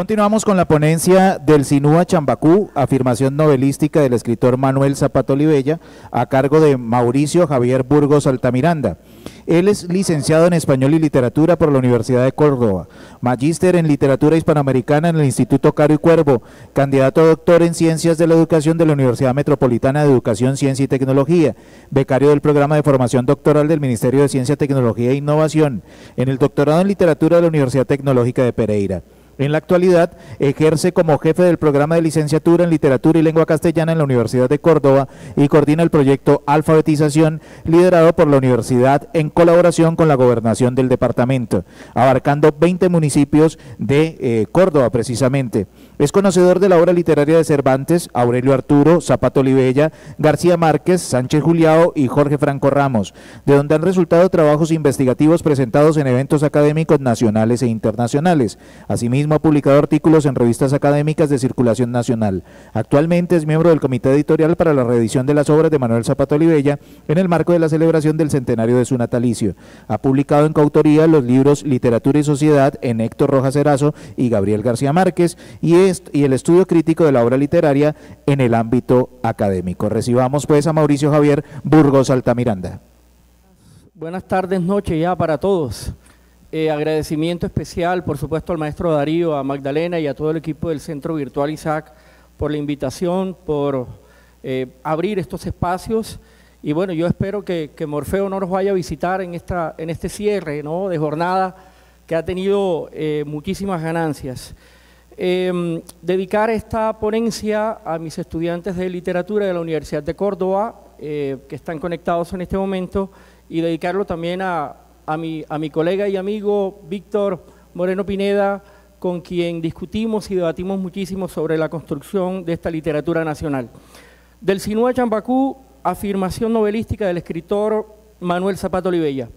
Continuamos con la ponencia del Sinúa Chambacú, afirmación novelística del escritor Manuel Zapata Olivella, a cargo de Mauricio Javier Burgos Altamiranda. Él es licenciado en Español y Literatura por la Universidad de Córdoba, magíster en Literatura Hispanoamericana en el Instituto Caro y Cuervo, candidato a doctor en Ciencias de la Educación de la Universidad Metropolitana de Educación, Ciencia y Tecnología, becario del Programa de Formación Doctoral del Ministerio de Ciencia, Tecnología e Innovación, en el doctorado en Literatura de la Universidad Tecnológica de Pereira. En la actualidad, ejerce como jefe del programa de licenciatura en Literatura y Lengua Castellana en la Universidad de Córdoba y coordina el proyecto Alfabetización, liderado por la universidad en colaboración con la gobernación del departamento, abarcando 20 municipios de Córdoba precisamente. Es conocedor de la obra literaria de Cervantes, Aurelio Arturo, Zapata Olivella, García Márquez, Sánchez Juliao y Jorge Franco Ramos, de donde han resultado trabajos investigativos presentados en eventos académicos nacionales e internacionales. Asimismo, ha publicado artículos en revistas académicas de circulación nacional. Actualmente es miembro del comité editorial para la reedición de las obras de Manuel Zapata Olivella en el marco de la celebración del centenario de su natalicio. Ha publicado en coautoría los libros Literatura y Sociedad en Héctor Rojas Erazo y Gabriel García Márquez y el estudio crítico de la obra literaria en el ámbito académico. Recibamos pues a Mauricio Javier Burgos Altamiranda. Buenas tardes, noche ya para todos. Agradecimiento especial, por supuesto, al maestro Darío, a Magdalena y a todo el equipo del Centro Virtual Isaac por la invitación, por abrir estos espacios. Y bueno, yo espero que Morfeo no nos vaya a visitar en este cierre, ¿no?, de jornada que ha tenido muchísimas ganancias. Dedicar esta ponencia a mis estudiantes de literatura de la Universidad de Córdoba, que están conectados en este momento, y dedicarlo también a mi colega y amigo Víctor Moreno Pineda, con quien discutimos y debatimos muchísimo sobre la construcción de esta literatura nacional. Del Sinúa Chambacú, afirmación novelística del escritor Manuel Zapata Olivella.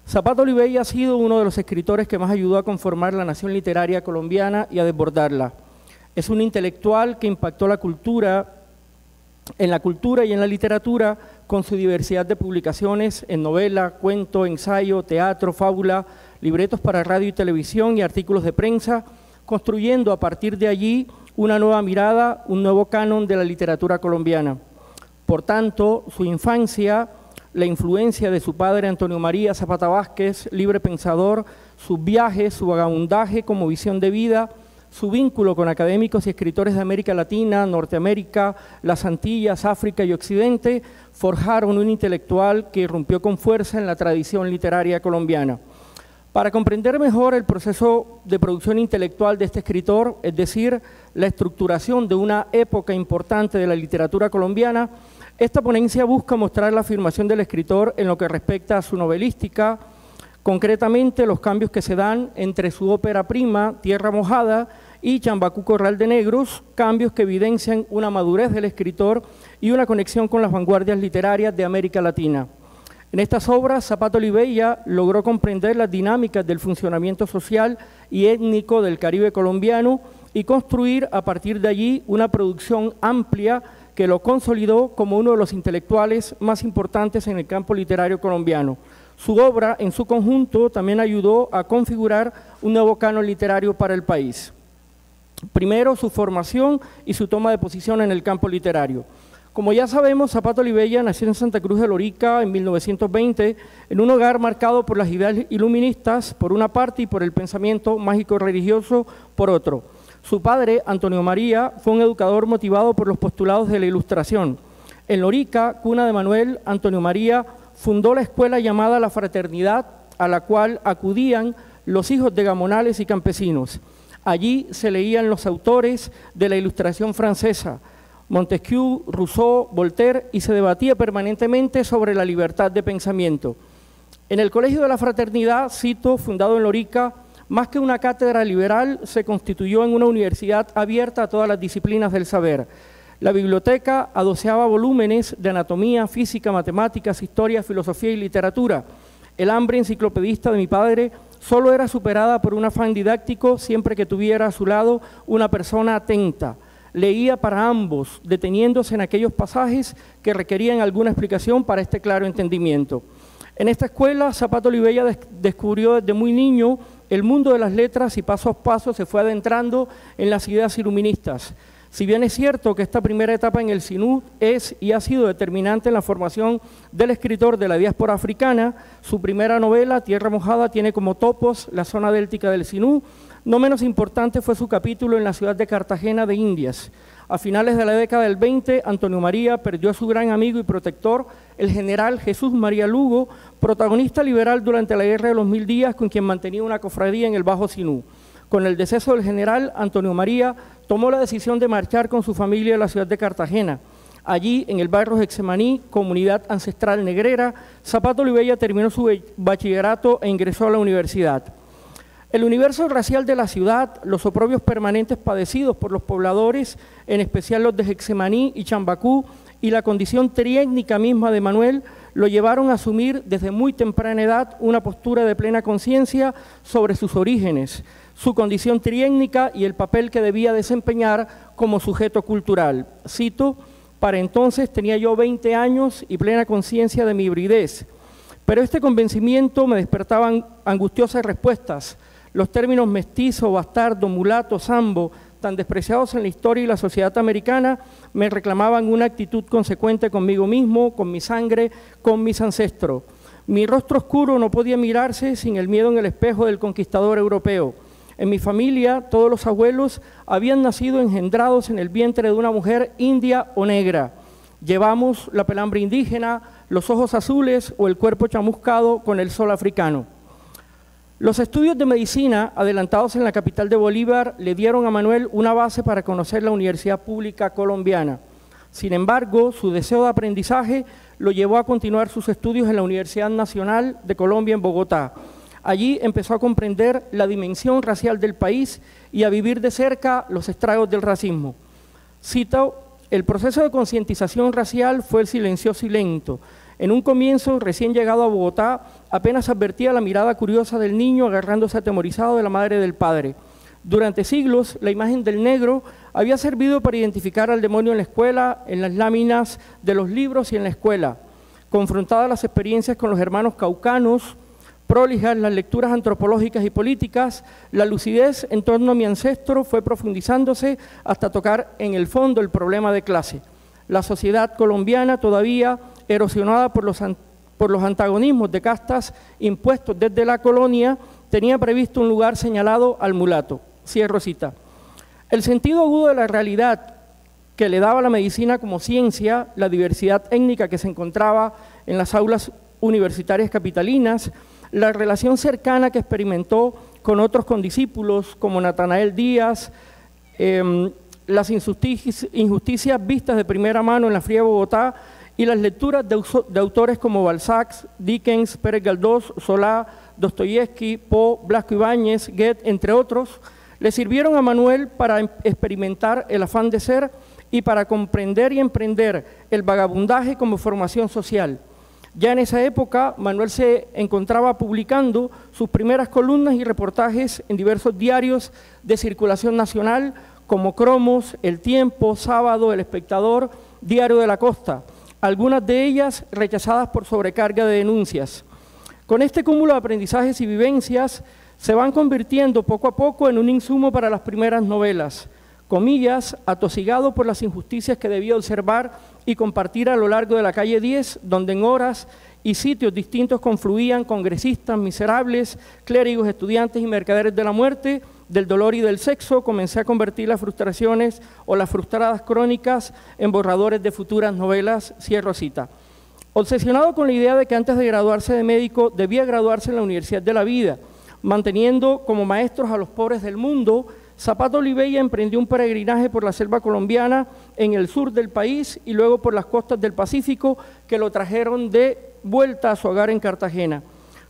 Zapata Olivella ha sido uno de los escritores que más ayudó a conformar la nación literaria colombiana y a desbordarla. Es un intelectual que impactó la cultura, en la cultura y en la literatura, con su diversidad de publicaciones en novela, cuento, ensayo, teatro, fábula, libretos para radio y televisión y artículos de prensa, construyendo a partir de allí una nueva mirada, un nuevo canon de la literatura colombiana. Por tanto, su infancia, la influencia de su padre Antonio María Zapata Vázquez, libre pensador, sus viajes, su vagabundaje como visión de vida, su vínculo con académicos y escritores de América Latina, Norteamérica, las Antillas, África y Occidente, forjaron un intelectual que irrumpió con fuerza en la tradición literaria colombiana. Para comprender mejor el proceso de producción intelectual de este escritor, es decir, la estructuración de una época importante de la literatura colombiana, esta ponencia busca mostrar la afirmación del escritor en lo que respecta a su novelística, concretamente los cambios que se dan entre su ópera prima, Tierra Mojada, y Chambacú Corral de Negros, cambios que evidencian una madurez del escritor y una conexión con las vanguardias literarias de América Latina. En estas obras, Zapata Olivella logró comprender las dinámicas del funcionamiento social y étnico del Caribe colombiano y construir a partir de allí una producción amplia que lo consolidó como uno de los intelectuales más importantes en el campo literario colombiano. Su obra, en su conjunto, también ayudó a configurar un nuevo canon literario para el país. Primero, su formación y su toma de posición en el campo literario. Como ya sabemos, Zapata Olivella nació en Santa Cruz de Lorica en 1920, en un hogar marcado por las ideas iluministas, por una parte, y por el pensamiento mágico-religioso, por otro. Su padre, Antonio María, fue un educador motivado por los postulados de la Ilustración. En Lorica, cuna de Manuel, Antonio María fundó la escuela llamada La Fraternidad, a la cual acudían los hijos de gamonales y campesinos. Allí se leían los autores de la Ilustración francesa, Montesquieu, Rousseau, Voltaire, y se debatía permanentemente sobre la libertad de pensamiento. En el Colegio de la Fraternidad, cito, fundado en Lorica, más que una cátedra liberal, se constituyó en una universidad abierta a todas las disciplinas del saber. La biblioteca adoceaba volúmenes de anatomía, física, matemáticas, historia, filosofía y literatura. El hambre enciclopedista de mi padre solo era superada por un afán didáctico siempre que tuviera a su lado una persona atenta. Leía para ambos, deteniéndose en aquellos pasajes que requerían alguna explicación para este claro entendimiento. En esta escuela, Zapata Olivella descubrió desde muy niño el mundo de las letras y paso a paso se fue adentrando en las ideas iluministas. Si bien es cierto que esta primera etapa en el Sinú es y ha sido determinante en la formación del escritor de la diáspora africana, su primera novela, Tierra Mojada, tiene como topos la zona déltica del Sinú. No menos importante fue su capítulo en la ciudad de Cartagena de Indias. A finales de la década del 20, Antonio María perdió a su gran amigo y protector, el general Jesús María Lugo, protagonista liberal durante la Guerra de los 1000 días, con quien mantenía una cofradía en el Bajo Sinú. Con el deceso del general, Antonio María tomó la decisión de marchar con su familia a la ciudad de Cartagena. Allí, en el barrio Getsemaní, comunidad ancestral negrera, Zapato Olivella terminó su bachillerato e ingresó a la universidad. El universo racial de la ciudad, los oprobios permanentes padecidos por los pobladores, en especial los de Getsemaní y Chambacú, y la condición triétnica misma de Manuel, lo llevaron a asumir desde muy temprana edad una postura de plena conciencia sobre sus orígenes, su condición triétnica y el papel que debía desempeñar como sujeto cultural. Cito: para entonces tenía yo 20 años y plena conciencia de mi hibridez, pero este convencimiento me despertaban angustiosas respuestas. Los términos mestizo, bastardo, mulato, sambo, tan despreciados en la historia y la sociedad americana, me reclamaban una actitud consecuente conmigo mismo, con mi sangre, con mis ancestros. Mi rostro oscuro no podía mirarse sin el miedo en el espejo del conquistador europeo. En mi familia, todos los abuelos habían nacido engendrados en el vientre de una mujer india o negra. Llevamos la pelambre indígena, los ojos azules o el cuerpo chamuscado con el sol africano. Los estudios de medicina adelantados en la capital de Bolívar le dieron a Manuel una base para conocer la Universidad Pública Colombiana. Sin embargo, su deseo de aprendizaje lo llevó a continuar sus estudios en la Universidad Nacional de Colombia en Bogotá. Allí empezó a comprender la dimensión racial del país y a vivir de cerca los estragos del racismo. Cito: el proceso de concientización racial fue silencioso y lento. En un comienzo, recién llegado a Bogotá, apenas advertía la mirada curiosa del niño agarrándose atemorizado de la madre del padre. Durante siglos, la imagen del negro había servido para identificar al demonio en la escuela, en las láminas de los libros y en la escuela. Confrontadas las experiencias con los hermanos caucanos, prolijas las lecturas antropológicas y políticas, la lucidez en torno a mi ancestro fue profundizándose hasta tocar en el fondo el problema de clase. La sociedad colombiana, todavía erosionada por los antagonismos de castas impuestos desde la colonia, tenía previsto un lugar señalado al mulato. Cierro cita. El sentido agudo de la realidad que le daba la medicina como ciencia, la diversidad étnica que se encontraba en las aulas universitarias capitalinas, la relación cercana que experimentó con otros condiscípulos como Natanael Díaz, las injusticias vistas de primera mano en la fría Bogotá y las lecturas de autores como Balzac, Dickens, Pérez Galdós, Solá, Dostoyevsky, Poe, Blasco Ibáñez, Goethe, entre otros, le sirvieron a Manuel para experimentar el afán de ser y para comprender y emprender el vagabundaje como formación social. Ya en esa época, Manuel se encontraba publicando sus primeras columnas y reportajes en diversos diarios de circulación nacional, como Cromos, El Tiempo, Sábado, El Espectador, Diario de la Costa, algunas de ellas rechazadas por sobrecarga de denuncias. Con este cúmulo de aprendizajes y vivencias, se van convirtiendo poco a poco en un insumo para las primeras novelas, comillas, atosigado por las injusticias que debía observar y compartir a lo largo de la calle 10, donde en horas y sitios distintos confluían congresistas, miserables, clérigos, estudiantes y mercaderes de la muerte, del dolor y del sexo. Comencé a convertir las frustraciones o las frustradas crónicas en borradores de futuras novelas. Cierro cita. Obsesionado con la idea de que antes de graduarse de médico debía graduarse en la Universidad de la Vida, manteniendo como maestros a los pobres del mundo, Zapato Olivella emprendió un peregrinaje por la selva colombiana en el sur del país y luego por las costas del Pacífico, que lo trajeron de vuelta a su hogar en Cartagena.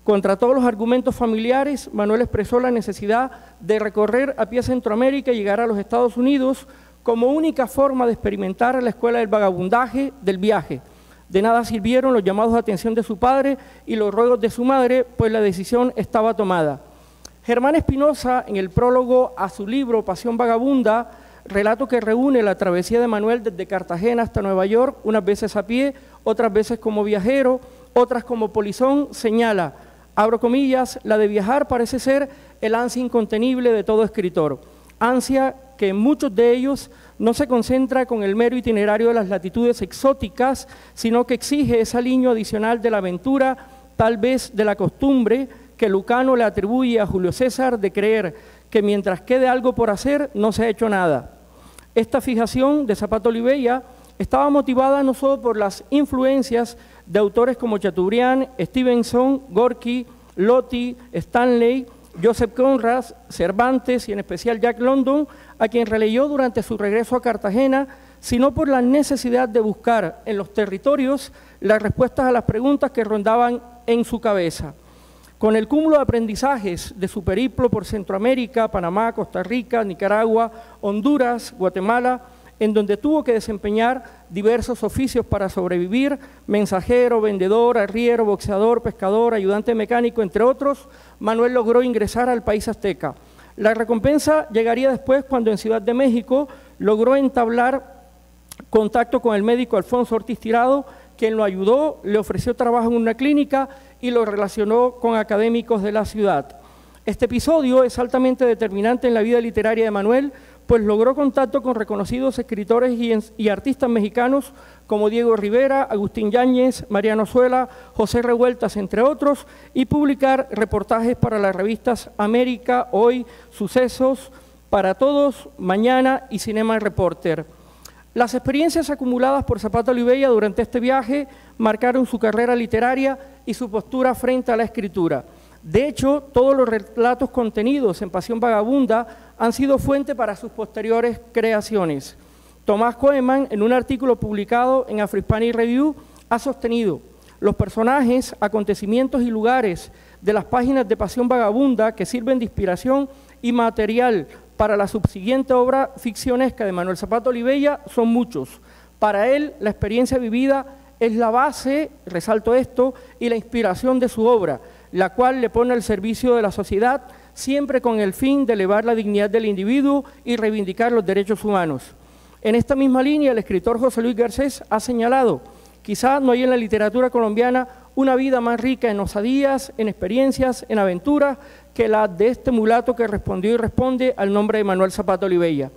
Contra todos los argumentos familiares, Manuel expresó la necesidad de recorrer a pie Centroamérica y llegar a los Estados Unidos como única forma de experimentar la escuela del vagabundaje, del viaje. De nada sirvieron los llamados de atención de su padre y los ruegos de su madre, pues la decisión estaba tomada. Germán Espinosa, en el prólogo a su libro Pasión Vagabunda, relato que reúne la travesía de Manuel desde Cartagena hasta Nueva York, unas veces a pie, otras veces como viajero, otras como polizón, señala, abro comillas, la de viajar parece ser el ansia incontenible de todo escritor, ansia que en muchos de ellos no se concentra con el mero itinerario de las latitudes exóticas, sino que exige ese aliño adicional de la aventura, tal vez de la costumbre, que Lucano le atribuye a Julio César de creer que mientras quede algo por hacer, no se ha hecho nada. Esta fijación de Zapata Olivella estaba motivada no solo por las influencias de autores como Chateaubriand, Stevenson, Gorky, Loti, Stanley, Joseph Conrad, Cervantes y en especial Jack London, a quien releyó durante su regreso a Cartagena, sino por la necesidad de buscar en los territorios las respuestas a las preguntas que rondaban en su cabeza. Con el cúmulo de aprendizajes de su periplo por Centroamérica, Panamá, Costa Rica, Nicaragua, Honduras, Guatemala, en donde tuvo que desempeñar diversos oficios para sobrevivir, mensajero, vendedor, arriero, boxeador, pescador, ayudante mecánico, entre otros, Manuel logró ingresar al país azteca. La recompensa llegaría después cuando en Ciudad de México logró entablar contacto con el médico Alfonso Ortiz Tirado, quien lo ayudó, le ofreció trabajo en una clínica y lo relacionó con académicos de la ciudad. Este episodio es altamente determinante en la vida literaria de Manuel, pues logró contacto con reconocidos escritores y artistas mexicanos como Diego Rivera, Agustín Yáñez, Mariano Zuela, José Revueltas, entre otros, y publicar reportajes para las revistas América, Hoy, Sucesos, Para Todos, Mañana y Cinema Reporter. Las experiencias acumuladas por Zapata Olivella durante este viaje marcaron su carrera literaria y su postura frente a la escritura. De hecho, todos los relatos contenidos en Pasión Vagabunda han sido fuente para sus posteriores creaciones. Tomás Koeman, en un artículo publicado en Afro-Hispanic Review, ha sostenido: los personajes, acontecimientos y lugares de las páginas de Pasión Vagabunda que sirven de inspiración y material para la subsiguiente obra ficcionesca de Manuel Zapata Olivella son muchos. Para él, la experiencia vivida es la base, resalto esto, y la inspiración de su obra, la cual le pone al servicio de la sociedad, siempre con el fin de elevar la dignidad del individuo y reivindicar los derechos humanos. En esta misma línea, el escritor José Luis Garcés ha señalado: quizá no hay en la literatura colombiana una vida más rica en osadías, en experiencias, en aventuras, que la de este mulato que respondió y responde al nombre de Manuel Zapata Olivella.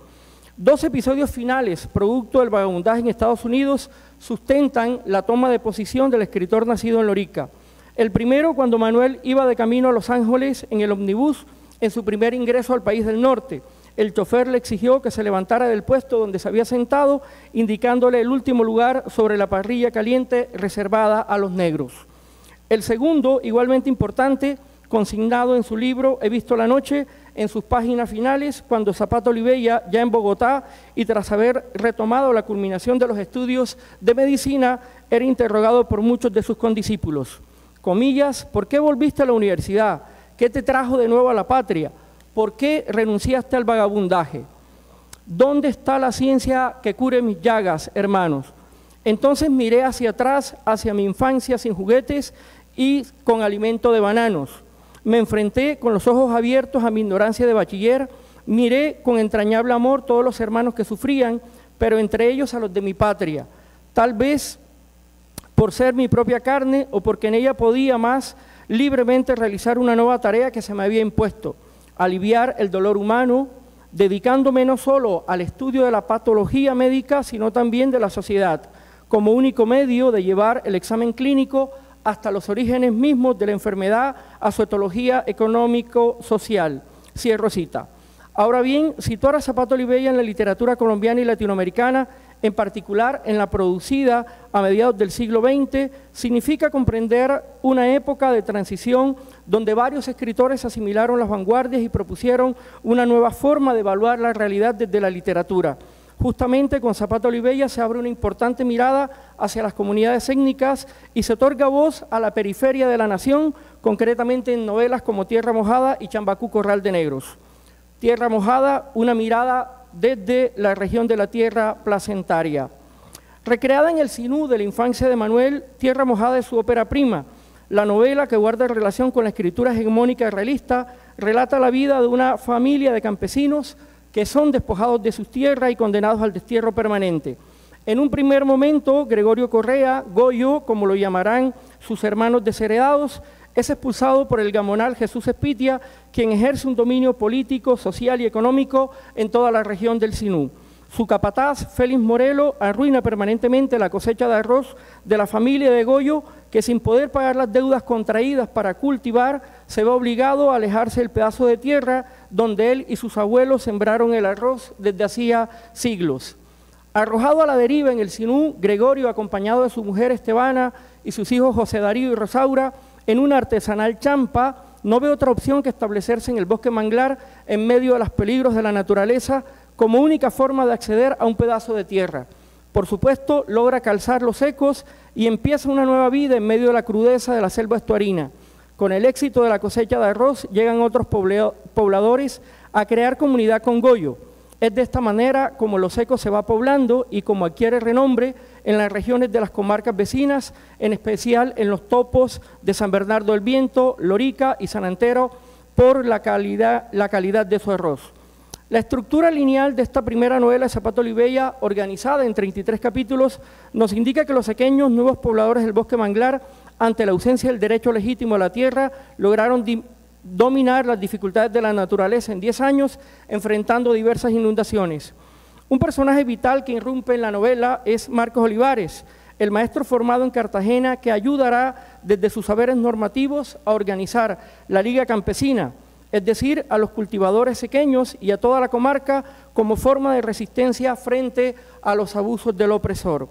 2 episodios finales, producto del vagabundaje en Estados Unidos, sustentan la toma de posición del escritor nacido en Lorica. El primero, cuando Manuel iba de camino a Los Ángeles en el ómnibus, en su primer ingreso al país del norte. El chofer le exigió que se levantara del puesto donde se había sentado, indicándole el último lugar sobre la parrilla caliente reservada a los negros. El segundo, igualmente importante, consignado en su libro He visto la noche, en sus páginas finales, cuando Zapata Olivella, ya en Bogotá, y tras haber retomado la culminación de los estudios de medicina, era interrogado por muchos de sus condiscípulos. Comillas: ¿por qué volviste a la universidad? ¿Qué te trajo de nuevo a la patria? ¿Por qué renunciaste al vagabundaje? ¿Dónde está la ciencia que cure mis llagas, hermanos? Entonces miré hacia atrás, hacia mi infancia sin juguetes y con alimento de bananos. Me enfrenté con los ojos abiertos a mi ignorancia de bachiller, miré con entrañable amor todos los hermanos que sufrían, pero entre ellos a los de mi patria. Tal vez por ser mi propia carne o porque en ella podía más libremente realizar una nueva tarea que se me había impuesto: aliviar el dolor humano, dedicándome no solo al estudio de la patología médica, sino también de la sociedad, como único medio de llevar el examen clínico hasta los orígenes mismos de la enfermedad, a su etología económico-social. Cierro cita. Ahora bien, situar a Zapata Olivella en la literatura colombiana y latinoamericana, en particular en la producida a mediados del siglo XX, significa comprender una época de transición donde varios escritores asimilaron las vanguardias y propusieron una nueva forma de evaluar la realidad desde la literatura. Justamente con Zapata Olivella se abre una importante mirada hacia las comunidades étnicas y se otorga voz a la periferia de la nación, concretamente en novelas como Tierra Mojada y Chambacú, Corral de Negros. Tierra Mojada, una mirada desde la región de la tierra placentaria. Recreada en el sinú de la infancia de Manuel, Tierra Mojada es su ópera prima. La novela, que guarda relación con la escritura hegemónica realista, relata la vida de una familia de campesinos que son despojados de sus tierras y condenados al destierro permanente. En un primer momento, Gregorio Correa, Goyo, como lo llamarán sus hermanos desheredados, es expulsado por el gamonal Jesús Espitia, quien ejerce un dominio político, social y económico en toda la región del Sinú. Su capataz, Félix Morelo, arruina permanentemente la cosecha de arroz de la familia de Goyo, que sin poder pagar las deudas contraídas para cultivar, se ve obligado a alejarse del pedazo de tierra donde él y sus abuelos sembraron el arroz desde hacía siglos. Arrojado a la deriva en el Sinú, Gregorio, acompañado de su mujer Estebana y sus hijos José Darío y Rosaura, en una artesanal champa, no ve otra opción que establecerse en el bosque manglar en medio de los peligros de la naturaleza como única forma de acceder a un pedazo de tierra. Por supuesto, logra calzar los ecos y empieza una nueva vida en medio de la crudeza de la selva estuarina. Con el éxito de la cosecha de arroz, llegan otros pobladores a crear comunidad con Goyo. Es de esta manera como los ecos se va poblando y como adquiere renombre en las regiones de las comarcas vecinas, en especial en los topos de San Bernardo del Viento, Lorica y San Antero, por la calidad de su arroz. La estructura lineal de esta primera novela de Zapato Olivella, organizada en 33 capítulos, nos indica que los pequeños nuevos pobladores del bosque manglar, ante la ausencia del derecho legítimo a la tierra, lograron dominar las dificultades de la naturaleza en 10 años, enfrentando diversas inundaciones. Un personaje vital que irrumpe en la novela es Marcos Olivares, el maestro formado en Cartagena que ayudará desde sus saberes normativos a organizar la Liga Campesina, es decir, a los cultivadores sequeños y a toda la comarca como forma de resistencia frente a los abusos del opresor.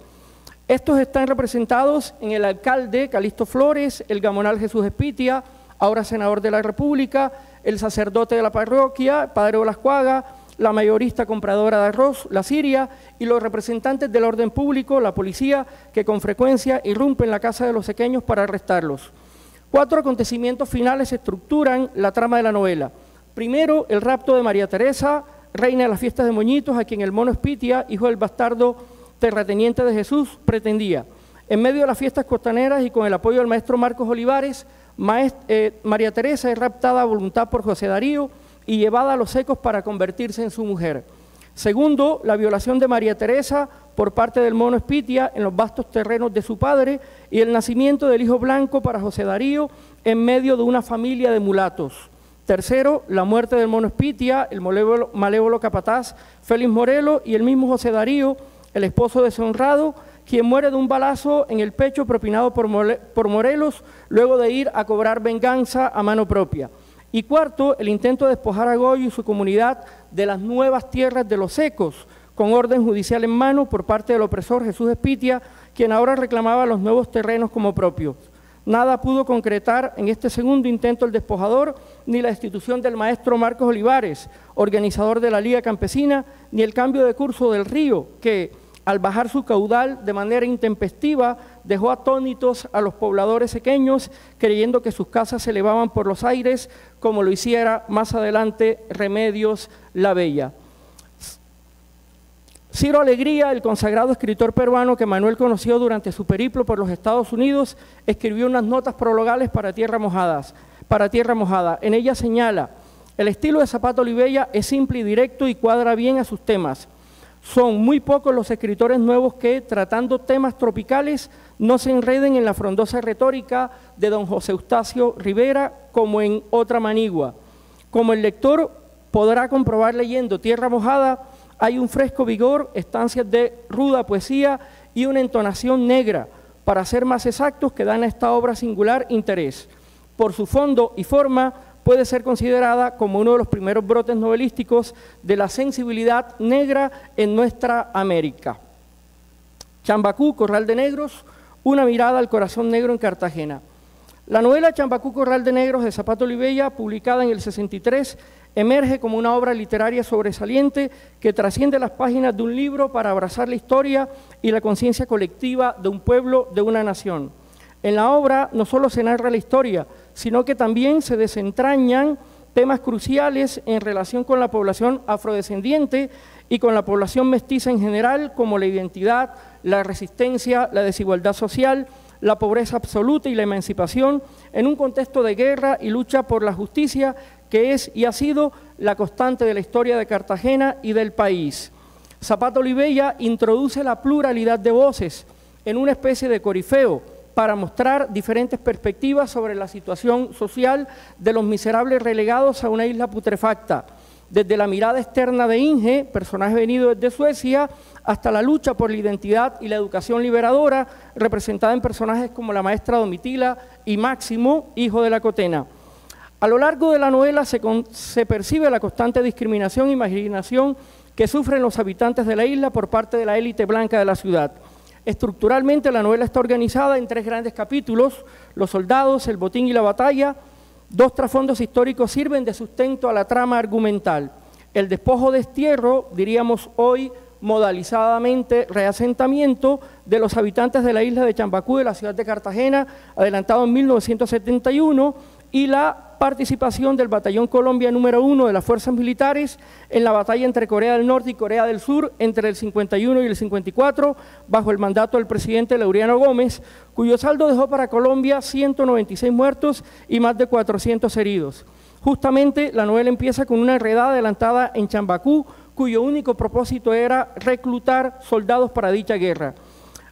Estos están representados en el alcalde Calixto Flores, el gamonal Jesús Espitia, ahora senador de la República, el sacerdote de la parroquia, padre Olascuaga, la mayorista compradora de arroz, la Siria, y los representantes del orden público, la policía, que con frecuencia irrumpe en la casa de los sequeños para arrestarlos. 4 acontecimientos finales estructuran la trama de la novela. Primero, el rapto de María Teresa, reina de las fiestas de Moñitos, a quien el mono Espitia, hijo del bastardo terrateniente de Jesús, pretendía. En medio de las fiestas costaneras y con el apoyo del maestro Marcos Olivares, María Teresa es raptada a voluntad por José Darío y llevada a los ecos para convertirse en su mujer. Segundo, la violación de María Teresa por parte del mono Espitia en los vastos terrenos de su padre y el nacimiento del hijo blanco para José Darío en medio de una familia de mulatos. Tercero, la muerte del mono Espitia, el malévolo capataz Félix Morelo y el mismo José Darío, el esposo deshonrado, quien muere de un balazo en el pecho propinado por Morelos luego de ir a cobrar venganza a mano propia. Y cuarto, el intento de despojar a Goyo y su comunidad de las nuevas tierras de los ecos, con orden judicial en mano por parte del opresor Jesús Espitia, quien ahora reclamaba los nuevos terrenos como propios. Nada pudo concretar en este segundo intento el despojador, ni la destitución del maestro Marcos Olivares, organizador de la Liga Campesina, ni el cambio de curso del río, que, al bajar su caudal de manera intempestiva, dejó atónitos a los pobladores sequeños, creyendo que sus casas se elevaban por los aires, como lo hiciera más adelante Remedios la Bella. Ciro Alegría, el consagrado escritor peruano que Manuel conoció durante su periplo por los Estados Unidos, escribió unas notas prologales para Tierra Mojada. En ella señala: el estilo de Zapato Olivella es simple y directo y cuadra bien a sus temas. Son muy pocos los escritores nuevos que, tratando temas tropicales, no se enreden en la frondosa retórica de don José Eustacio Rivera como en Otra Manigua. Como el lector podrá comprobar leyendo Tierra Mojada, hay un fresco vigor, estancias de ruda poesía y una entonación negra, para ser más exactos, que dan a esta obra singular interés. Por su fondo y forma, puede ser considerada como uno de los primeros brotes novelísticos de la sensibilidad negra en nuestra América. Chambacú, Corral de Negros, una mirada al corazón negro en Cartagena. La novela Chambacú, Corral de Negros de Zapato Olivella, publicada en el 63, emerge como una obra literaria sobresaliente que trasciende las páginas de un libro para abrazar la historia y la conciencia colectiva de un pueblo, de una nación. En la obra no solo se narra la historia, sino que también se desentrañan temas cruciales en relación con la población afrodescendiente y con la población mestiza en general, como la identidad, la resistencia, la desigualdad social, la pobreza absoluta y la emancipación, en un contexto de guerra y lucha por la justicia que es y ha sido la constante de la historia de Cartagena y del país. Zapato Olivella introduce la pluralidad de voces en una especie de corifeo, para mostrar diferentes perspectivas sobre la situación social de los miserables relegados a una isla putrefacta, desde la mirada externa de Inge, personaje venido desde Suecia, hasta la lucha por la identidad y la educación liberadora, representada en personajes como la maestra Domitila y Máximo, hijo de la Cotena. A lo largo de la novela se percibe la constante discriminación y marginación que sufren los habitantes de la isla por parte de la élite blanca de la ciudad. Estructuralmente, la novela está organizada en 3 grandes capítulos: los soldados, el botín y la batalla. 2 trasfondos históricos sirven de sustento a la trama argumental: el despojo destierro, diríamos hoy modalizadamente reasentamiento de los habitantes de la isla de Chambacú de la ciudad de Cartagena, adelantado en 1971, y la participación del Batallón Colombia número 1 de las Fuerzas Militares en la batalla entre Corea del Norte y Corea del Sur entre el 51 y el 54, bajo el mandato del presidente Laureano Gómez, cuyo saldo dejó para Colombia 196 muertos y más de 400 heridos. Justamente la novela empieza con una redada adelantada en Chambacú, cuyo único propósito era reclutar soldados para dicha guerra.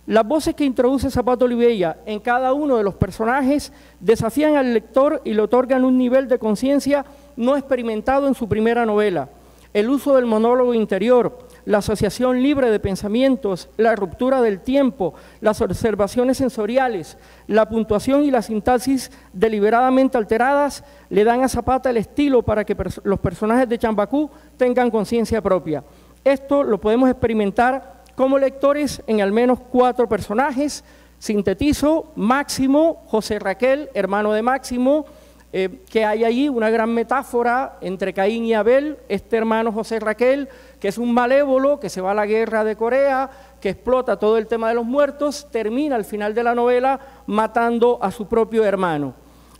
Las voces que introduce Zapato Olivella en cada uno de los personajes desafían al lector y le otorgan un nivel de conciencia no experimentado en su primera novela. El uso del monólogo interior, la asociación libre de pensamientos, la ruptura del tiempo, las observaciones sensoriales, la puntuación y la sintaxis deliberadamente alteradas le dan a Zapata el estilo para que los personajes de Chambacú tengan conciencia propia. Esto lo podemos experimentar como lectores en al menos 4 personajes. Sintetizo: Máximo, José Raquel, hermano de Máximo, que hay allí una gran metáfora entre Caín y Abel. Este hermano José Raquel, que es un malévolo, que se va a la guerra de Corea, que explota todo el tema de los muertos, termina al final de la novela matando a su propio hermano.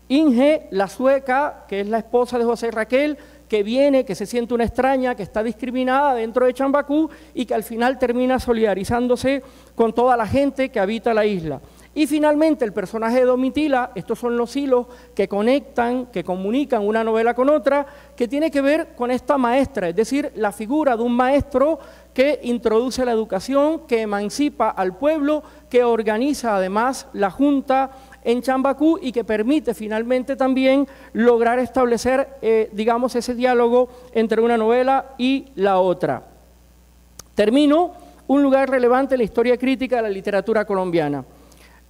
Inge, la sueca, que es la esposa de José Raquel, que viene, que se siente una extraña, que está discriminada dentro de Chambacú y que al final termina solidarizándose con toda la gente que habita la isla. Y finalmente el personaje de Domitila. Estos son los hilos que conectan, que comunican una novela con otra, que tiene que ver con esta maestra, es decir, la figura de un maestro que introduce la educación, que emancipa al pueblo, que organiza además la Junta en Chambacú y que permite finalmente también lograr establecer, digamos, ese diálogo entre una novela y la otra. Termino: un lugar relevante en la historia crítica de la literatura colombiana.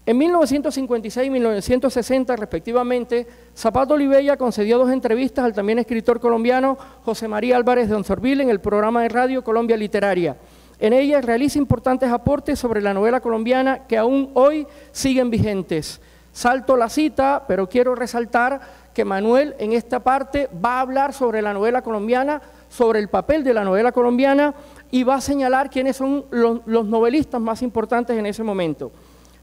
En 1956 y 1960, respectivamente, Zapato Olivella concedió 2 entrevistas al también escritor colombiano José María Álvarez de Onsorville en el programa de radio Colombia Literaria. En ellas realiza importantes aportes sobre la novela colombiana que aún hoy siguen vigentes. Salto la cita, pero quiero resaltar que Manuel en esta parte va a hablar sobre la novela colombiana, sobre el papel de la novela colombiana, y va a señalar quiénes son los novelistas más importantes en ese momento.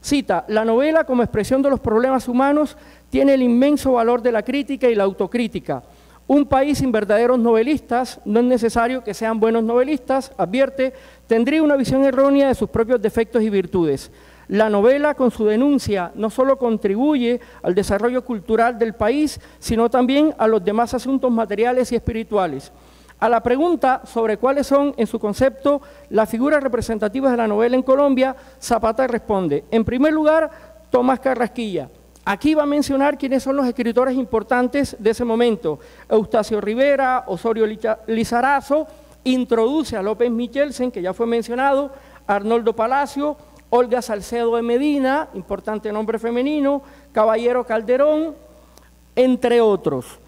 Cita: la novela como expresión de los problemas humanos tiene el inmenso valor de la crítica y la autocrítica. Un país sin verdaderos novelistas, no es necesario que sean buenos novelistas, advierte, tendría una visión errónea de sus propios defectos y virtudes. La novela, con su denuncia, no solo contribuye al desarrollo cultural del país, sino también a los demás asuntos materiales y espirituales. A la pregunta sobre cuáles son, en su concepto, las figuras representativas de la novela en Colombia, Zapata responde: en primer lugar, Tomás Carrasquilla. Aquí va a mencionar quiénes son los escritores importantes de ese momento: Eustacio Rivera, Osorio Lizarazo, introduce a López Michelsen, que ya fue mencionado, Arnoldo Palacio, Olga Salcedo de Medina, importante nombre femenino, Caballero Calderón, entre otros.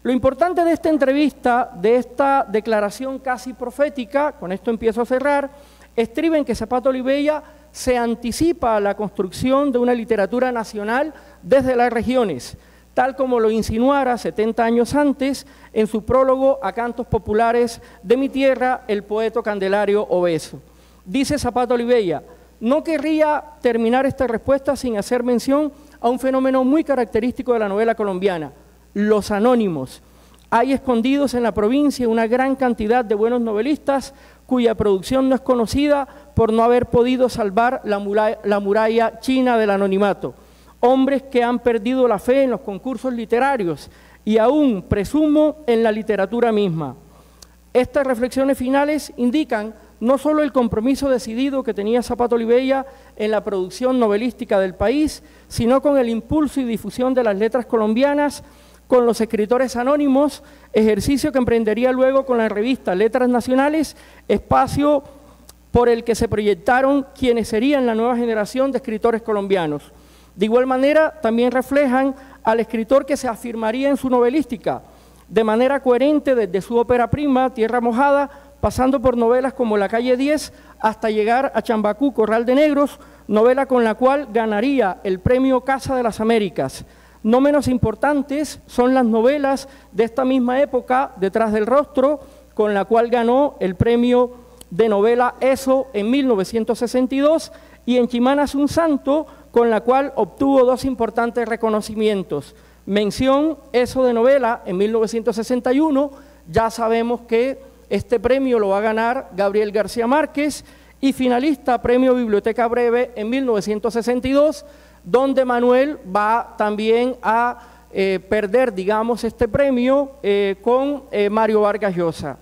Lo importante de esta entrevista, de esta declaración casi profética, con esto empiezo a cerrar, estriba en que Zapato Olivella se anticipa a la construcción de una literatura nacional desde las regiones, tal como lo insinuara 70 años antes en su prólogo a Cantos Populares de mi tierra, el poeta Candelario Obeso. Dice Zapato Olivella: no querría terminar esta respuesta sin hacer mención a un fenómeno muy característico de la novela colombiana: los anónimos. Hay escondidos en la provincia una gran cantidad de buenos novelistas cuya producción no es conocida por no haber podido salvar la muralla china del anonimato. Hombres que han perdido la fe en los concursos literarios y aún, presumo, en la literatura misma. Estas reflexiones finales indican no solo el compromiso decidido que tenía Zapato Olivella en la producción novelística del país, sino con el impulso y difusión de las letras colombianas, con los escritores anónimos, ejercicio que emprendería luego con la revista Letras Nacionales, espacio por el que se proyectaron quienes serían la nueva generación de escritores colombianos. De igual manera, también reflejan al escritor que se afirmaría en su novelística, de manera coherente desde su ópera prima, Tierra Mojada, pasando por novelas como La Calle 10, hasta llegar a Chambacú, Corral de Negros, novela con la cual ganaría el premio Casa de las Américas. No menos importantes son las novelas de esta misma época, Detrás del Rostro, con la cual ganó el premio de novela ESO en 1962, y En Chimanas un santo, con la cual obtuvo dos importantes reconocimientos. Mención ESO de novela en 1961, ya sabemos que este premio lo va a ganar Gabriel García Márquez, y finalista Premio Biblioteca Breve en 1962, donde Manuel va también a perder, digamos, este premio con Mario Vargas Llosa.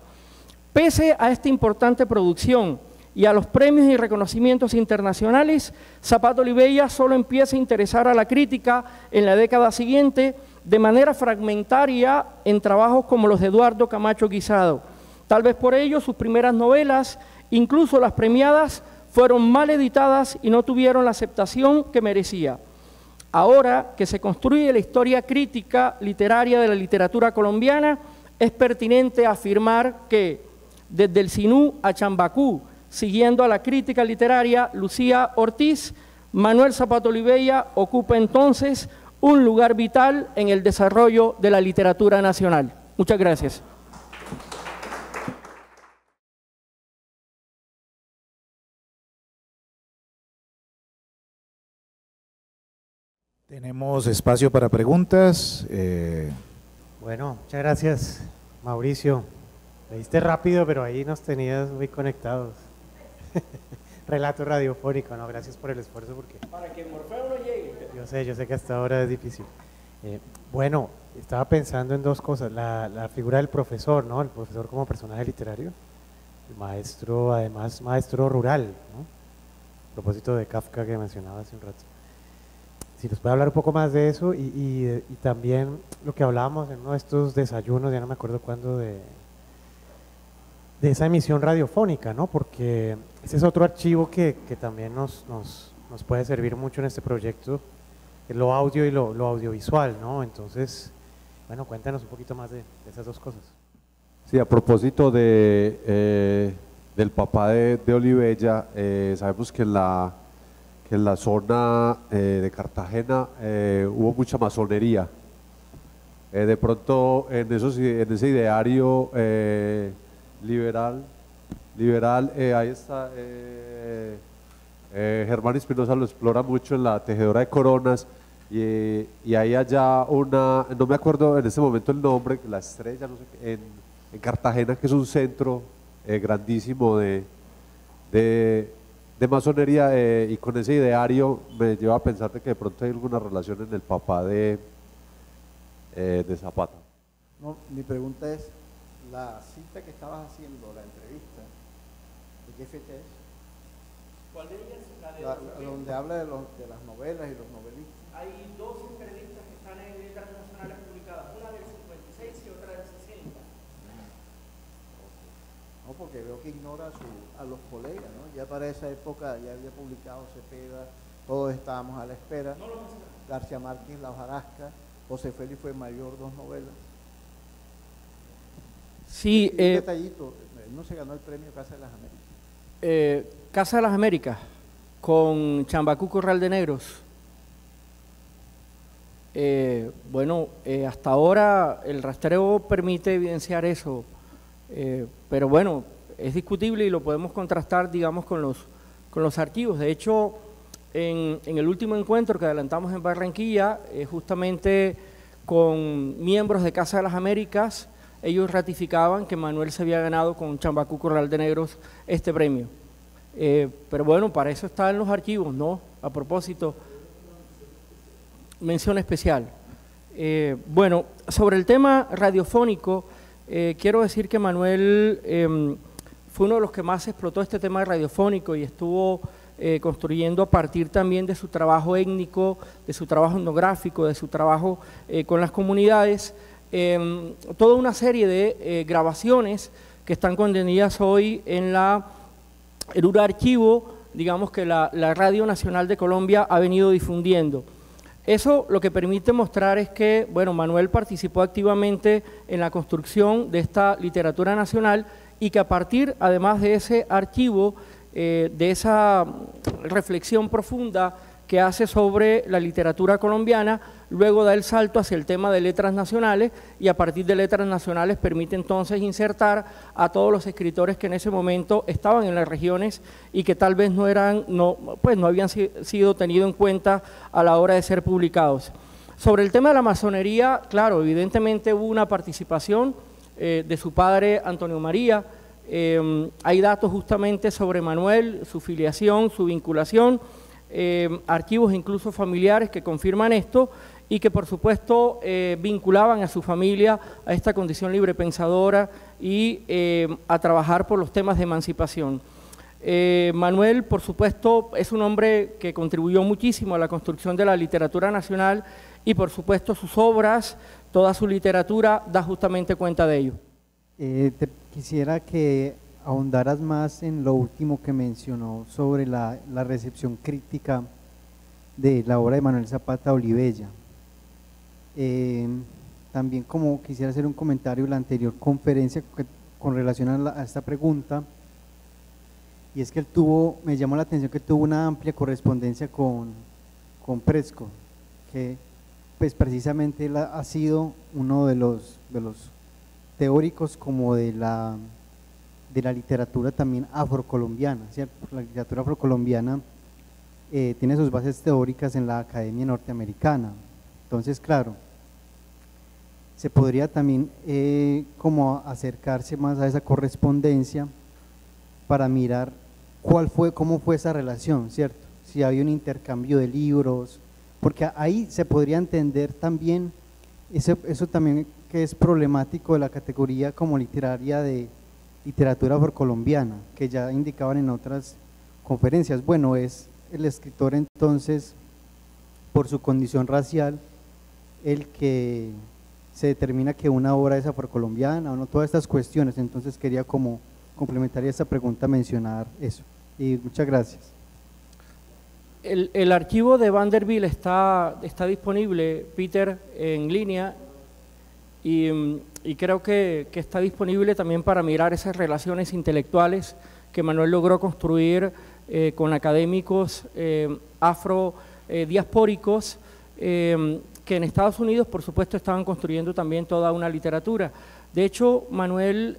Pese a esta importante producción y a los premios y reconocimientos internacionales, Zapato Olivella solo empieza a interesar a la crítica en la década siguiente de manera fragmentaria en trabajos como los de Eduardo Camacho Guisado. Tal vez por ello sus primeras novelas, incluso las premiadas, fueron mal editadas y no tuvieron la aceptación que merecía. Ahora que se construye la historia crítica literaria de la literatura colombiana, es pertinente afirmar que desde el Sinú a Chambacú, siguiendo a la crítica literaria Lucía Ortiz, Manuel Zapato Olivella ocupa entonces un lugar vital en el desarrollo de la literatura nacional. Muchas gracias. Tenemos espacio para preguntas. Bueno, muchas gracias, Mauricio. Leíste rápido, pero ahí nos tenías muy conectados. Relato radiofónico, ¿no? Gracias por el esfuerzo porque… Para que Morfeo no llegue. Yo sé que hasta ahora es difícil. Bueno, estaba pensando en dos cosas. La figura del profesor, ¿no? El profesor como personaje literario. El maestro, además, maestro rural, ¿no? A propósito de Kafka que mencionaba hace un rato. Si nos puede hablar un poco más de eso y también lo que hablábamos en uno de estos desayunos, ya no me acuerdo cuándo, de esa emisión radiofónica, ¿no? Porque ese es otro archivo que también nos puede servir mucho en este proyecto, lo audio y lo audiovisual, ¿no? Entonces, bueno, cuéntanos un poquito más de esas dos cosas. Sí, a propósito del papá de Olivella, sabemos que en la zona de Cartagena hubo mucha masonería. De pronto en ese ideario liberal, ahí está, Germán Espinosa lo explora mucho en La Tejedora de Coronas, y hay allá no me acuerdo en ese momento el nombre, La Estrella, no sé qué, en Cartagena, que es un centro grandísimo de masonería, y con ese ideario me lleva a pensar de que de pronto hay alguna relación en el papá de Zapata. No, mi pregunta es, la cita que estabas haciendo, la entrevista, ¿de qué fecha es? ¿Cuál de ellas? Donde habla de las novelas y los novelistas. Hay dos entrevistas que están en Letras Nacionales publicadas, una del 56 y otra del 60. No, porque veo que ignora a los colegas, ¿no? Ya para esa época ya había publicado Cepeda, todos estábamos a la espera. No lo mencioné. García Márquez, La hojarasca, José Félix fue mayor, 2 novelas. Sí, un detallito, no se ganó el premio Casa de las Américas. Casa de las Américas, con Chambacú, Corral de Negros. Bueno, hasta ahora el rastreo permite evidenciar eso, pero bueno, es discutible y lo podemos contrastar, digamos, con los archivos. De hecho, en el último encuentro que adelantamos en Barranquilla, justamente con miembros de Casa de las Américas, ellos ratificaban que Manuel se había ganado con Chambacú, Corral de Negros este premio. Pero bueno, para eso está en los archivos, ¿no? A propósito, mención especial. Bueno, sobre el tema radiofónico, quiero decir que Manuel fue uno de los que más explotó este tema radiofónico y estuvo construyendo a partir también de su trabajo étnico, de su trabajo etnográfico, de su trabajo con las comunidades, toda una serie de grabaciones que están contenidas hoy en un archivo, digamos, que la Radio Nacional de Colombia ha venido difundiendo. Eso lo que permite mostrar es que, bueno, Manuel participó activamente en la construcción de esta literatura nacional y que a partir, además de ese archivo, de esa reflexión profunda que hace sobre la literatura colombiana, luego da el salto hacia el tema de letras nacionales y a partir de letras nacionales permite entonces insertar a todos los escritores que en ese momento estaban en las regiones y que tal vez no habían sido tenidos en cuenta a la hora de ser publicados. Sobre el tema de la masonería, claro, evidentemente hubo una participación de su padre Antonio María. Hay datos justamente sobre Manuel, su filiación, su vinculación, archivos incluso familiares que confirman esto y que por supuesto vinculaban a su familia a esta condición libre pensadora y a trabajar por los temas de emancipación. Manuel, por supuesto, es un hombre que contribuyó muchísimo a la construcción de la literatura nacional y por supuesto sus obras, toda su literatura da justamente cuenta de ello. Quisiera que ahondaras más en lo último que mencionó sobre la recepción crítica de la obra de Manuel Zapata Olivella. También como quisiera hacer un comentario de la anterior conferencia con relación a esta pregunta, y es que él me llamó la atención que tuvo una amplia correspondencia con Presco, que pues precisamente él ha sido uno de los teóricos como de la literatura también afrocolombiana, ¿cierto? La literatura afrocolombiana tiene sus bases teóricas en la Academia Norteamericana. Entonces, claro, se podría también como acercarse más a esa correspondencia para mirar cómo fue esa relación, ¿cierto? Si había un intercambio de libros, porque ahí se podría entender también eso también que es problemático de la categoría como literaria de literatura afrocolombiana, que ya indicaban en otras conferencias. Bueno, es el escritor entonces, por su condición racial, el que se determina que una obra es afrocolombiana o no, todas estas cuestiones. Entonces quería como complementar esta pregunta mencionar eso. Y muchas gracias. El archivo de Vanderbilt está disponible, Peter, en línea y creo que está disponible también para mirar esas relaciones intelectuales que Manuel logró construir con académicos afrodiaspóricos que en Estados Unidos, por supuesto, estaban construyendo también toda una literatura. De hecho, Manuel,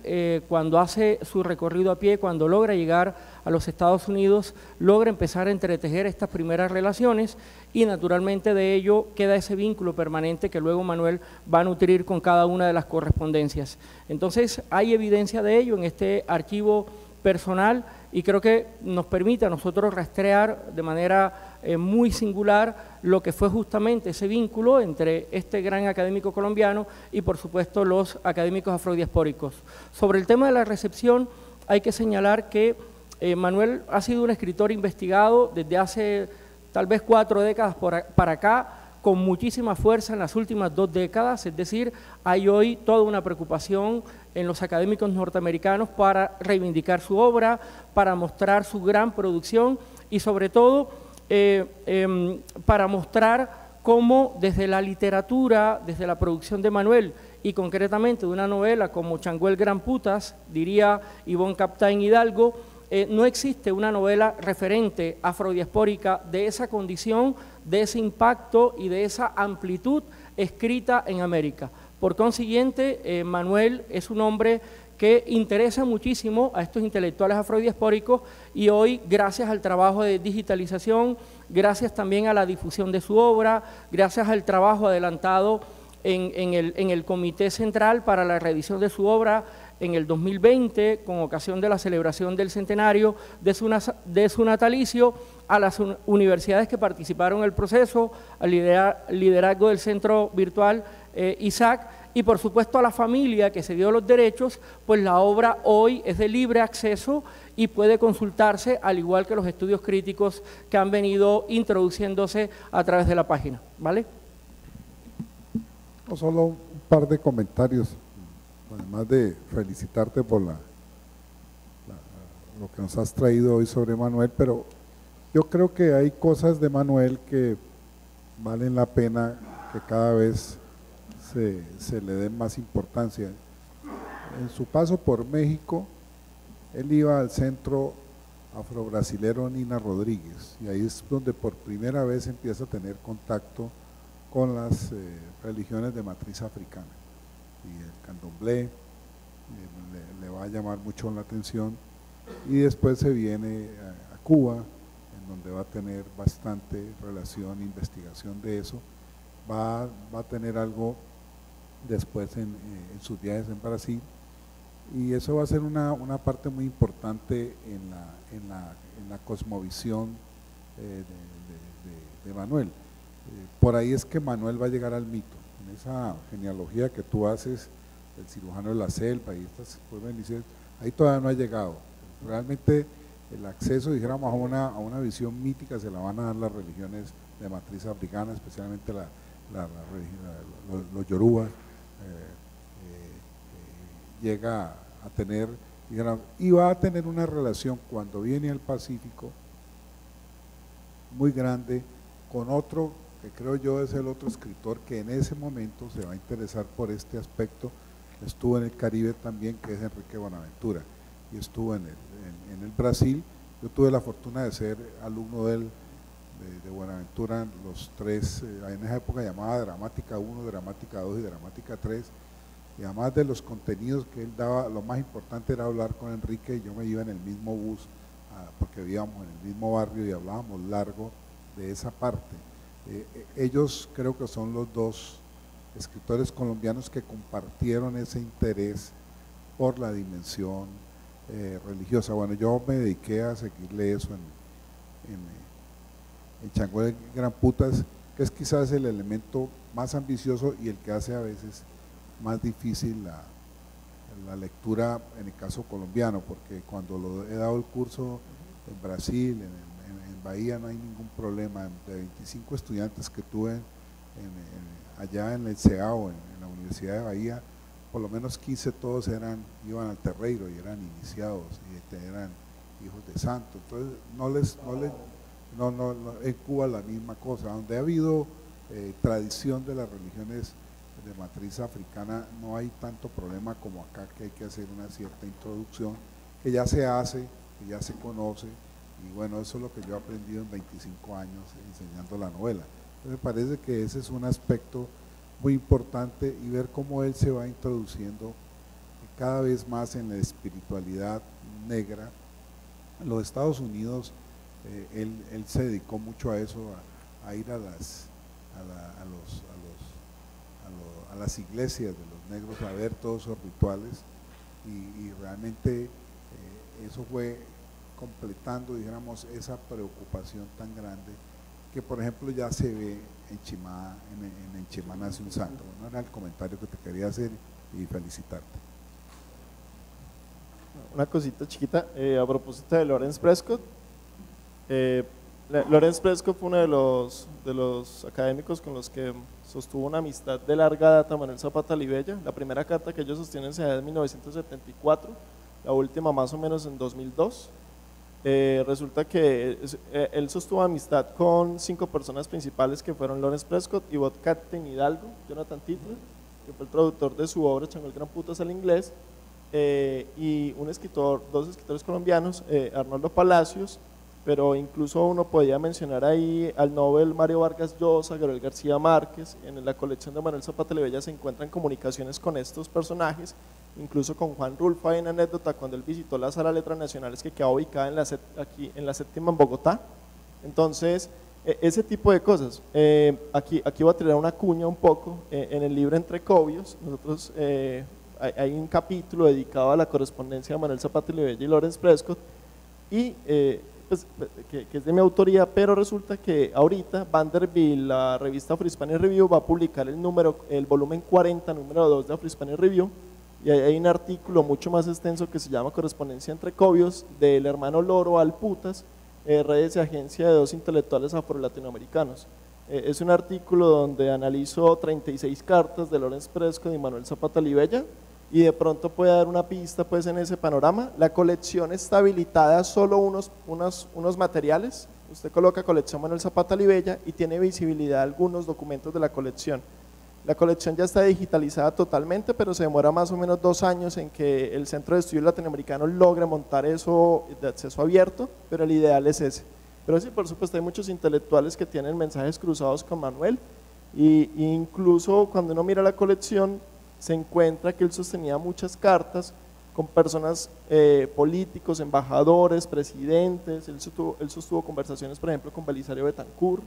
cuando hace su recorrido a pie, cuando logra llegar a los Estados Unidos, logra empezar a entretejer estas primeras relaciones y naturalmente de ello queda ese vínculo permanente que luego Manuel va a nutrir con cada una de las correspondencias. Entonces, hay evidencia de ello en este archivo personal y creo que nos permite a nosotros rastrear de manera muy singular lo que fue justamente ese vínculo entre este gran académico colombiano y por supuesto los académicos afrodiaspóricos. Sobre el tema de la recepción hay que señalar que Manuel ha sido un escritor investigado desde hace tal vez 4 décadas para acá, con muchísima fuerza en las últimas 2 décadas, es decir, hay hoy toda una preocupación en los académicos norteamericanos para reivindicar su obra, para mostrar su gran producción y sobre todo para mostrar cómo desde la literatura, desde la producción de Manuel y concretamente de una novela como Changó el Gran Putas, diría Ivonne Captain Hidalgo, no existe una novela referente afrodiaspórica de esa condición, de ese impacto y de esa amplitud escrita en América. Por consiguiente, Manuel es un hombre que interesa muchísimo a estos intelectuales afrodiaspóricos y hoy, gracias al trabajo de digitalización, gracias también a la difusión de su obra, gracias al trabajo adelantado en el Comité Central para la reedición de su obra en el 2020, con ocasión de la celebración del centenario de su natalicio, a las universidades que participaron en el proceso, al liderazgo del Centro Virtual ISAC, y por supuesto a la familia que se dio los derechos, pues la obra hoy es de libre acceso y puede consultarse, al igual que los estudios críticos que han venido introduciéndose a través de la página, ¿vale? No, solo un par de comentarios, además de felicitarte por lo que nos has traído hoy sobre Manuel, pero yo creo que hay cosas de Manuel que valen la pena que cada vez se le den más importancia. En su paso por México, él iba al centro afrobrasilero Nina Rodríguez, y ahí es donde por primera vez empieza a tener contacto con las religiones de matriz africana, y el candomblé le va a llamar mucho la atención, y después se viene a Cuba, en donde va a tener bastante relación, investigación de eso, va a tener algo después en sus viajes en Brasil, y eso va a ser una parte muy importante en la cosmovisión de Manuel. Por ahí es que Manuel va a llegar al mito, en esa genealogía que tú haces, el cirujano de la selva y estas cosas, ahí todavía no ha llegado. Realmente el acceso, dijéramos, a una visión mítica se la van a dar las religiones de matriz africana, especialmente los yorubas, llega a tener, y va a tener una relación cuando viene al Pacífico muy grande con otro que creo yo es el otro escritor que en ese momento se va a interesar por este aspecto. Estuvo en el Caribe también, que es Enrique Bonaventura, y estuvo en el Brasil. Yo tuve la fortuna de ser alumno de Buenaventura, los tres, en esa época llamaba Dramática 1, Dramática 2 y Dramática 3, y además de los contenidos que él daba, lo más importante era hablar con Enrique, y yo me iba en el mismo bus, porque vivíamos en el mismo barrio y hablábamos largo de esa parte. Ellos creo que son los dos escritores colombianos que compartieron ese interés por la dimensión religiosa. Bueno, yo me dediqué a seguirle eso en Changó de Gran Putas, que es quizás el elemento más ambicioso y el que hace a veces más difícil la lectura en el caso colombiano, porque cuando he dado el curso en Brasil, en Bahía, no hay ningún problema. De 25 estudiantes que tuve allá en el CEAO, en la Universidad de Bahía, por lo menos 15 todos iban al terreiro y eran iniciados y eran hijos de santos. Entonces no, en Cuba la misma cosa, donde ha habido tradición de las religiones de matriz africana, no hay tanto problema como acá, que hay que hacer una cierta introducción que ya se hace, que ya se conoce, y bueno, eso es lo que yo he aprendido en 25 años enseñando la novela. Entonces me parece que ese es un aspecto muy importante, y ver cómo él se va introduciendo cada vez más en la espiritualidad negra. En los Estados Unidos él se dedicó mucho a eso, a ir a las iglesias de los negros a ver todos esos rituales, y realmente eso fue completando, dijéramos, esa preocupación tan grande que, por ejemplo, ya se ve en Chimá nace un santo. Bueno, era el comentario que te quería hacer y felicitarte. Una cosita chiquita, a propósito de Lawrence Prescott. Lawrence Prescott fue uno de los académicos con los que sostuvo una amistad de larga data Manuel Zapata Olivella. La primera carta que ellos sostienen se da en 1974, la última más o menos en 2002. Resulta que él sostuvo amistad con 5 personas principales, que fueron Lawrence Prescott, Yvonne Captain Hidalgo, Jonathan Titler, que fue el productor de su obra Changó el Gran Putas al inglés, y dos escritores colombianos, Arnoldo Palacios, pero incluso uno podía mencionar ahí al Nobel Mario Vargas Llosa, Gabriel García Márquez. En la colección de Manuel Zapata Olivella se encuentran comunicaciones con estos personajes, incluso con Juan Rulfo. Hay una anécdota cuando él visitó la Sala de Letras Nacionales, que queda ubicada aquí en la Séptima en Bogotá. Entonces, ese tipo de cosas. Aquí voy a tirar una cuña un poco. En el libro Entre Cobios, nosotros hay un capítulo dedicado a la correspondencia de Manuel Zapata Olivella y Lawrence Prescott, y pues, que es de mi autoría, pero resulta que ahorita Vanderbilt, la revista Afro-Hispanic Review, va a publicar el volumen 40, número 2 de Afro-Hispanic Review, y ahí hay un artículo mucho más extenso que se llama Correspondencia entre Cobios, del hermano Loro al Putas, redes y agencia de dos intelectuales afro-latinoamericanos. Es un artículo donde analizo 36 cartas de Lawrence Prescott y Manuel Zapata Olivella, y de pronto puede dar una pista pues en ese panorama. La colección está habilitada a solo unos materiales. Usted coloca colección Manuel Zapata Olivella y tiene visibilidad algunos documentos de la colección. La colección ya está digitalizada totalmente, pero se demora más o menos 2 años en que el Centro de Estudios Latinoamericanos logre montar eso de acceso abierto, pero el ideal es ese. Pero sí, por supuesto, hay muchos intelectuales que tienen mensajes cruzados con Manuel, y incluso cuando uno mira la colección se encuentra que él sostenía muchas cartas con personas políticos, embajadores, presidentes. Él sostuvo conversaciones, por ejemplo, con Belisario Betancourt.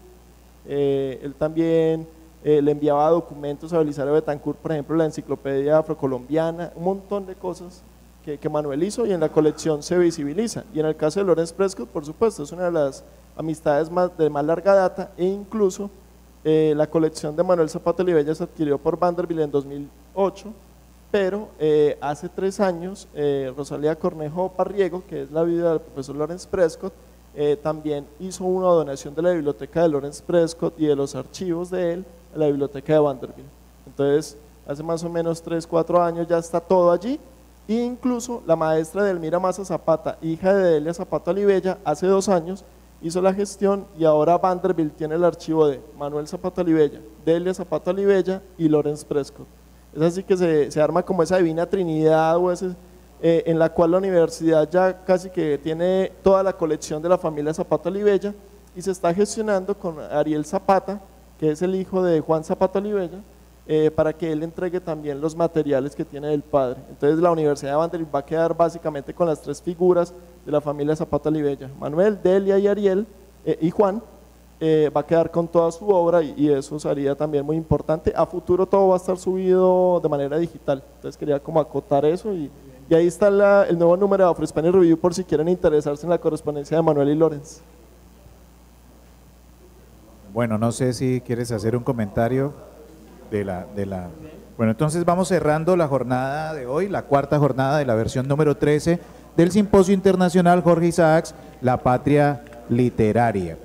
Él también le enviaba documentos a Belisario Betancourt, por ejemplo, la enciclopedia afrocolombiana, un montón de cosas que Manuel hizo, y en la colección se visibiliza. Y en el caso de Lawrence Prescott, por supuesto, es una de las amistades de más larga data, e incluso la colección de Manuel Zapata Olivella se adquirió por Vanderbilt en 2008, pero hace 3 años Rosalía Cornejo Parriego, que es la viuda del profesor Lawrence Prescott, también hizo una donación de la biblioteca de Lawrence Prescott y de los archivos de él a la biblioteca de Vanderbilt. Entonces, hace más o menos 3-4 años ya está todo allí, e incluso la maestra Delmira Maza Zapata, hija de Delia Zapata Olivella, hace 2 años hizo la gestión, y ahora Vanderbilt tiene el archivo de Manuel Zapata Olivella, Delia Zapata Olivella y Lawrence Prescott. Es así que se arma como esa divina trinidad, en la cual la universidad ya casi que tiene toda la colección de la familia Zapata Olivella, y se está gestionando con Ariel Zapata, que es el hijo de Juan Zapata Olivella, para que él entregue también los materiales que tiene del padre. Entonces la Universidad de Vanderbilt va a quedar básicamente con las 3 figuras de la familia Zapata Olivella: Manuel, Delia y Ariel, y Juan. Va a quedar con toda su obra, y eso sería también muy importante. A futuro todo va a estar subido de manera digital, entonces quería como acotar eso, y ahí está el nuevo número de Afro-Hispanic Review por si quieren interesarse en la correspondencia de Manuel y Lawrence. Bueno, no sé si quieres hacer un comentario de la... Bueno, entonces vamos cerrando la jornada de hoy, la 4ª jornada de la versión número 13 del Simposio Internacional Jorge Isaacs, La Patria Literaria.